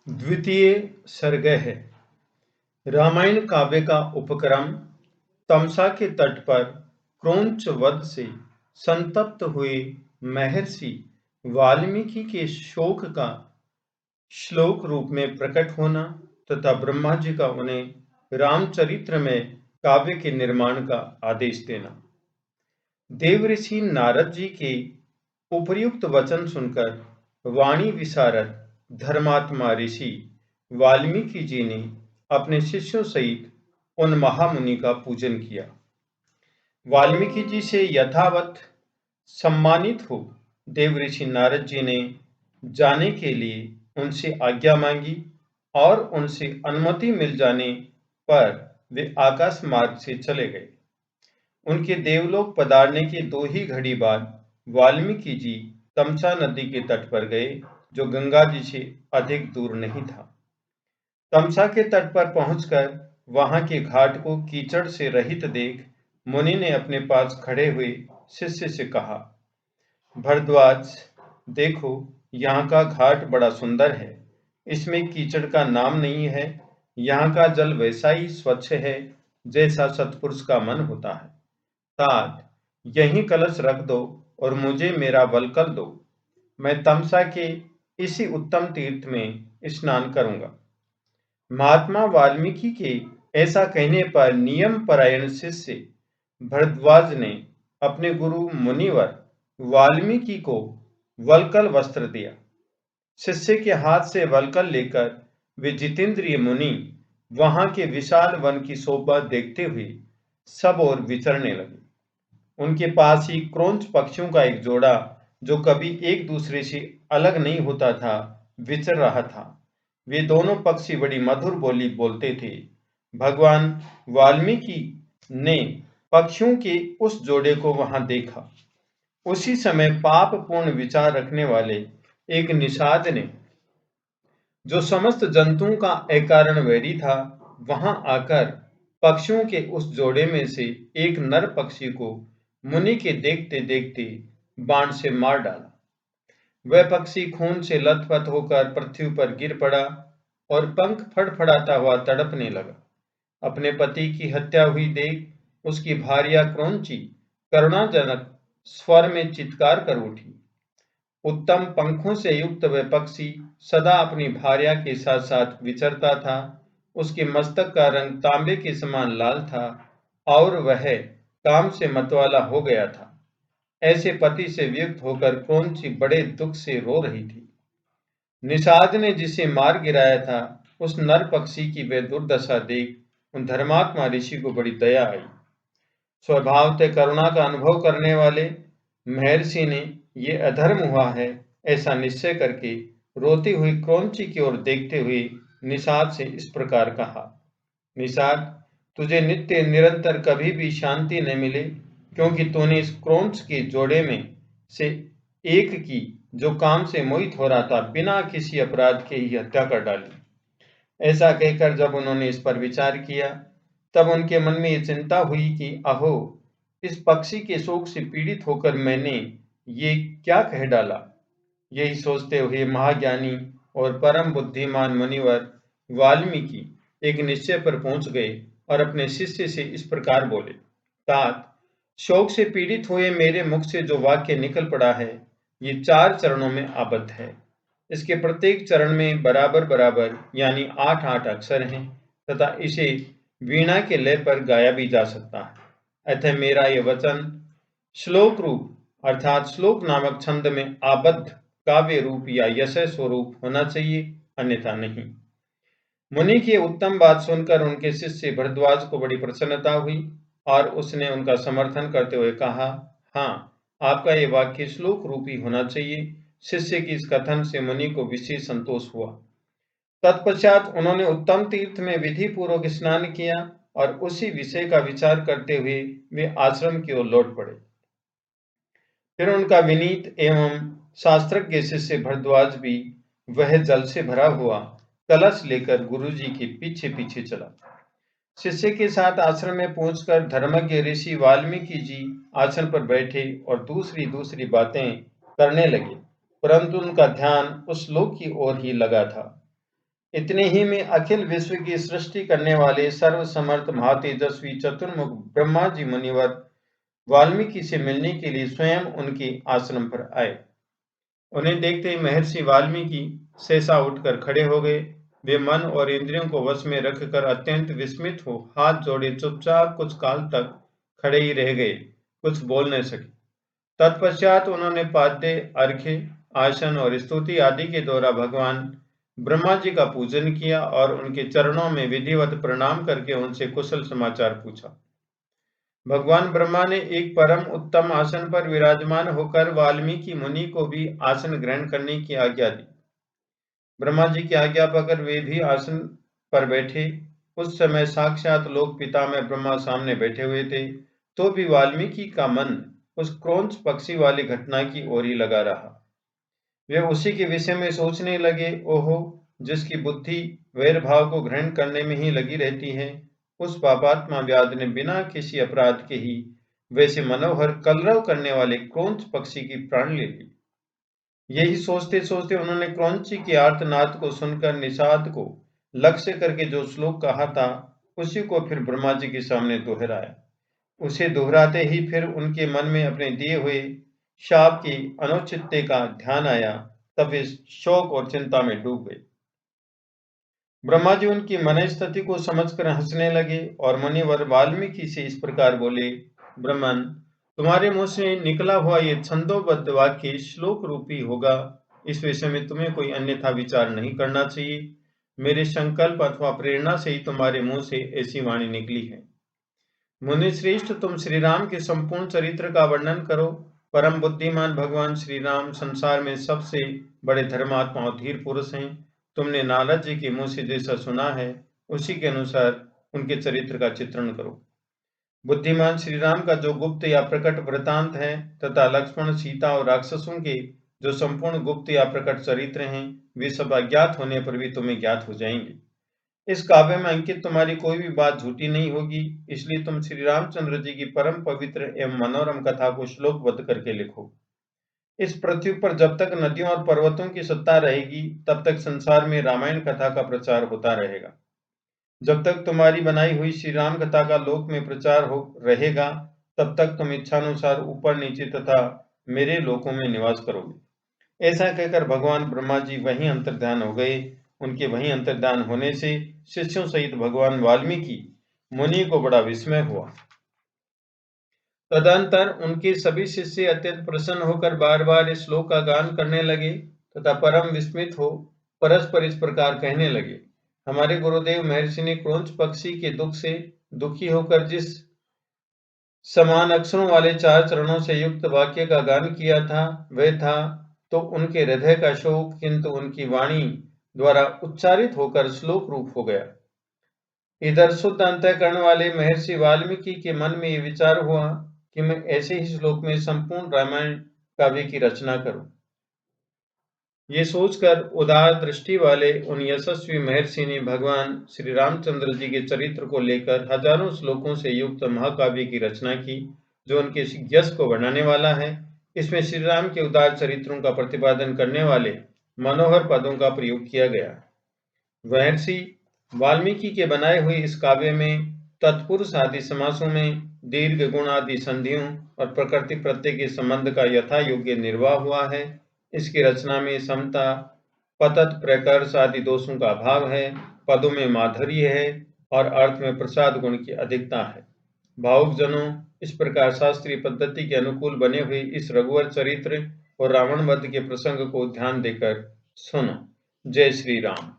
द्वितीय सर्ग है। रामायण काव्य का उपक्रम तमसा के तट पर क्रौंच वध से संतप्त हुए महर्षि वाल्मीकि के शोक का श्लोक रूप में प्रकट होना तथा ब्रह्मा जी का उन्हें रामचरित्र में काव्य के निर्माण का आदेश देना। देवऋषि नारद जी के उपर्युक्त वचन सुनकर वाणी विशारद धर्मात्मा ऋषि वाल्मीकि जी ने अपने शिष्यों सहित उन महामुनि का पूजन किया। वाल्मीकि जी से यथावत सम्मानित हो देवऋषि नारद जी ने जाने के लिए उनसे आज्ञा मांगी और उनसे अनुमति मिल जाने पर वे आकाश मार्ग से चले गए। उनके देवलोक पधारने के 2 ही घड़ी बाद वाल्मीकि जी तमसा नदी के तट पर गए, जो गंगा जी से अधिक दूर नहीं था। तमसा के तट पर पहुंचकर वहां के घाट को कीचड़ से रहित देख मुनि ने अपने पास खड़े हुए शिष्य से कहा, भरद्वाज, देखो, यहाँ का घाट बड़ा सुंदर है। इसमें कीचड़ का नाम नहीं है। यहाँ का जल वैसा ही स्वच्छ है जैसा सत्पुरुष का मन होता है। तात, यहीं कलश रख दो और मुझे मेरा वल्कल दो। मैं तमसा के इसी उत्तम तीर्थ में स्नान करूंगा। महात्मा वाल्मीकि के ऐसा कहने पर नियम परायण शिष्य भरद्वाज ने अपने गुरु मुनिवर वाल्मीकि को वल्कल वस्त्र दिया। शिष्य के हाथ से वल्कल लेकर वे जितेंद्रिय मुनि वहां के विशाल वन की शोभा देखते हुए सब ओर विचरने लगे। उनके पास ही क्रौंच पक्षियों का एक जोड़ा, जो कभी एक दूसरे से अलग नहीं होता था, विचर रहा था। वे दोनों पक्षी बड़ी मधुर बोली बोलते थे। भगवान वाल्मीकि ने पक्षियों के उस जोड़े को वहां देखा। उसी समय पाप पूर्ण विचार रखने वाले एक निषाद ने, जो समस्त जंतुओं का अकारण वैरी था, वहां आकर पक्षियों के उस जोड़े में से एक नर पक्षी को मुनि के देखते देखते बाण से मार डाला। वह पक्षी खून से लथपथ होकर पृथ्वी पर गिर पड़ा और पंख फड़फड़ाता हुआ तड़पने लगा। अपने पति की हत्या हुई देख उसकी भार्या क्रौंची करुणाजनक स्वर में चित्कार कर उठी। उत्तम पंखों से युक्त वह पक्षी सदा अपनी भार्या के साथ साथ विचरता था। उसके मस्तक का रंग तांबे के समान लाल था और वह काम से मतवाला हो गया था। ऐसे पति से वियुक्त होकर क्रौंची बड़े दुख से रो रही थी। निषाद ने जिसे मार गिराया था, उस नर पक्षी की वह दुर्दशा देख उन धर्मात्मा ऋषि को बड़ी दया आई। स्वभावतः करुणा का अनुभव करने वाले महर्षि ने ये अधर्म हुआ है ऐसा निश्चय करके रोती हुई क्रौंची की ओर देखते हुए निषाद से इस प्रकार कहा, निषाद, तुझे नित्य निरंतर कभी भी शांति न मिले, क्योंकि तूने इस क्रौंच के जोड़े में से एक की, जो काम से मोहित हो रहा था, बिना किसी अपराध के ही हत्या कर डाली। ऐसा कहकर जब उन्होंने इस पर विचार किया, तब उनके मन में ये चिंता हुई कि अहो, इस पक्षी के शोक से पीड़ित होकर मैंने ये क्या कह डाला। यही सोचते हुए महाज्ञानी और परम बुद्धिमान मुनिवर वाल्मीकि एक निश्चय पर पहुंच गए और अपने शिष्य से इस प्रकार बोले, तात, शोक से पीड़ित हुए मेरे मुख से जो वाक्य निकल पड़ा है, ये 4 चरणों में आबद्ध है। इसके प्रत्येक चरण में बराबर बराबर यानी 8-8 अक्षर हैं तथा इसे वीणा के लय पर गाया भी जा सकता है। अतः मेरा यह वचन श्लोक रूप अर्थात श्लोक नामक छंद में आबद्ध काव्य रूप या यशः स्वरूप होना चाहिए, अन्यथा नहीं। मुनि की उत्तम बात सुनकर उनके शिष्य भरद्वाज को बड़ी प्रसन्नता हुई और उसने उनका समर्थन करते हुए कहा, हाँ, आपका ये वाक्य श्लोक रूपी होना चाहिए। शिष्य की इस कथन से मुनि को विशेष संतोष हुआ। तत्पश्चात उन्होंने उत्तम तीर्थ में विधि पूर्वक स्नान किया और उसी विषय का विचार करते हुए वे आश्रम की ओर लौट पड़े। फिर उनका विनीत एवं शास्त्रज्ञ शिष्य भरद्वाज भी वह जल से भरा हुआ कलश लेकर गुरुजी के पीछे पीछे चला। शिष्य के साथ आश्रम में पहुंचकर धर्मज्ञ ऋषि वाल्मीकि जी आसन पर बैठे और दूसरी दूसरी बातें करने लगे, परंतु उनका ध्यान उस श्लोक की ओर ही लगा था। इतने ही में अखिल विश्व की सृष्टि करने वाले सर्वसमर्थ महातेजस्वी चतुर्मुख ब्रह्मा जी मुनिवर वाल्मीकि से मिलने के लिए स्वयं उनके आश्रम पर आए। उन्हें देखते ही महर्षि वाल्मीकि सहसा उठकर खड़े हो गए। वे मन और इंद्रियों को वश में रखकर अत्यंत विस्मित हो हाथ जोड़े चुपचाप कुछ काल तक खड़े ही रह गए, कुछ बोल न सके। तत्पश्चात उन्होंने पाद्य, अर्घ्य, आसन और स्तुति आदि के द्वारा भगवान ब्रह्मा जी का पूजन किया और उनके चरणों में विधिवत प्रणाम करके उनसे कुशल समाचार पूछा। भगवान ब्रह्मा ने एक परम उत्तम आसन पर विराजमान होकर वाल्मीकि मुनि को भी आसन ग्रहण करने की आज्ञा दी। ब्रह्मा जी की आज्ञा पाकर वे भी आसन पर बैठे। उस समय साक्षात लोक पिता में ब्रह्मा सामने बैठे हुए थे, तो भी वाल्मीकि का मन उस क्रौंच पक्षी वाली घटना की ओर ही लगा रहा। वे उसी के विषय में सोचने लगे। ओहो, जिसकी बुद्धि वैर भाव को ग्रहण करने में ही लगी रहती है, उस पापात्मा व्याध ने बिना किसी अपराध के ही वैसे मनोहर कलरव करने वाले क्रौंच पक्षी की प्राण ले ली। यही सोचते सोचते उन्होंने क्रौंची के आर्तनाद को सुनकर निषाद को लक्ष्य करके जो श्लोक कहा था, उसी को फिर ब्रह्मा जी के सामने दोहराया। उसे दोहराते ही फिर उनके मन में अपने दिए हुए शाप की अनुचितते का ध्यान आया। तब वे शोक और चिंता में डूब गए। ब्रह्मा जी उनकी मनस्थिति को समझकर हंसने लगे और मुनिवर वाल्मीकि से इस प्रकार बोले। ब्रह्मन, तुम्हारे मुंह से निकला हुआ ये छंदोबद्ध वाक्य श्लोक रूपी होगा। इस विषय में तुम्हें कोई अन्यथा विचार नहीं करना चाहिए। मेरे संकल्प अथवा प्रेरणा से ही तुम्हारे मुंह से ऐसी वाणी निकली है। मुनि श्रेष्ठ, तुम श्री राम के संपूर्ण चरित्र का वर्णन करो। परम बुद्धिमान भगवान श्री राम संसार में सबसे बड़े धर्मात्मा और धीर पुरुष हैं। तुमने नारद जी के मुंह से जैसा सुना है, उसी के अनुसार उनके चरित्र का चित्रण करो। बुद्धिमान श्री राम का जो गुप्त या प्रकट वृतांत है, तथा लक्ष्मण, सीता और राक्षसों के जो संपूर्ण गुप्त या प्रकट चरित्र हैं, वे सब अज्ञात होने पर भी तुम्हें ज्ञात हो जाएंगे। इस काव्य में अंकित तुम्हारी कोई भी बात झूठी नहीं होगी, इसलिए तुम श्री रामचंद्र जी की परम पवित्र एवं मनोरम कथा को श्लोकबद्ध करके लिखो। इस पृथ्वी पर जब तक नदियों और पर्वतों की सत्ता रहेगी, तब तक संसार में रामायण कथा का प्रचार होता रहेगा। जब तक तुम्हारी बनाई हुई श्री राम कथा का लोक में प्रचार हो रहेगा, तब तक तुम इच्छानुसार ऊपर नीचे तथा मेरे लोकों में निवास करोगे। ऐसा कहकर भगवान ब्रह्मा जी वहीं अंतर्ध्यान हो गए। उनके वहीं अंतर्ध्यान होने से शिष्यों सहित भगवान वाल्मीकि मुनि को बड़ा विस्मय हुआ। तदंतर उनके सभी शिष्य अत्यंत प्रसन्न होकर बार बार इस श्लोक का गान करने लगे तथा परम विस्मित हो परस्पर इस प्रकार कहने लगे। हमारे गुरुदेव महर्षि ने क्रौंच पक्षी के दुख से दुखी होकर जिस समान अक्षरों वाले 4 चरणों से युक्त वाक्य का गान किया था, वह था तो उनके हृदय का शोक, किंतु उनकी वाणी द्वारा उच्चारित होकर श्लोक रूप हो गया। इधर शुद्ध अंतःकरण वाले महर्षि वाल्मीकि के मन में ये विचार हुआ कि मैं ऐसे ही श्लोक में संपूर्ण रामायण काव्य की रचना करूं। ये सोचकर उदार दृष्टि वाले उन यशस्वी महर्षि ने भगवान श्री रामचंद्र जी के चरित्र को लेकर हजारों श्लोकों से युक्त महाकाव्य की रचना की, जो उनके यश को बढ़ाने वाला है। इसमें श्री राम के उदार चरित्रों का प्रतिपादन करने वाले मनोहर पदों का प्रयोग किया गया। महर्षि वाल्मीकि के बनाए हुए इस काव्य में तत्पुरुष आदि समासों में दीर्घ गुण आदि संधियों और प्रकृति प्रत्यय के संबंध का यथा योग्य निर्वाह हुआ है। इसकी रचना में समता, पतत, प्रकर्ष आदि दोषों का अभाव है, पदों में माधुर्य है और अर्थ में प्रसाद गुण की अधिकता है। भावुक जनों, इस प्रकार शास्त्रीय पद्धति के अनुकूल बने हुए इस रघुवर चरित्र और रावण वध के प्रसंग को ध्यान देकर सुनो। जय श्री राम।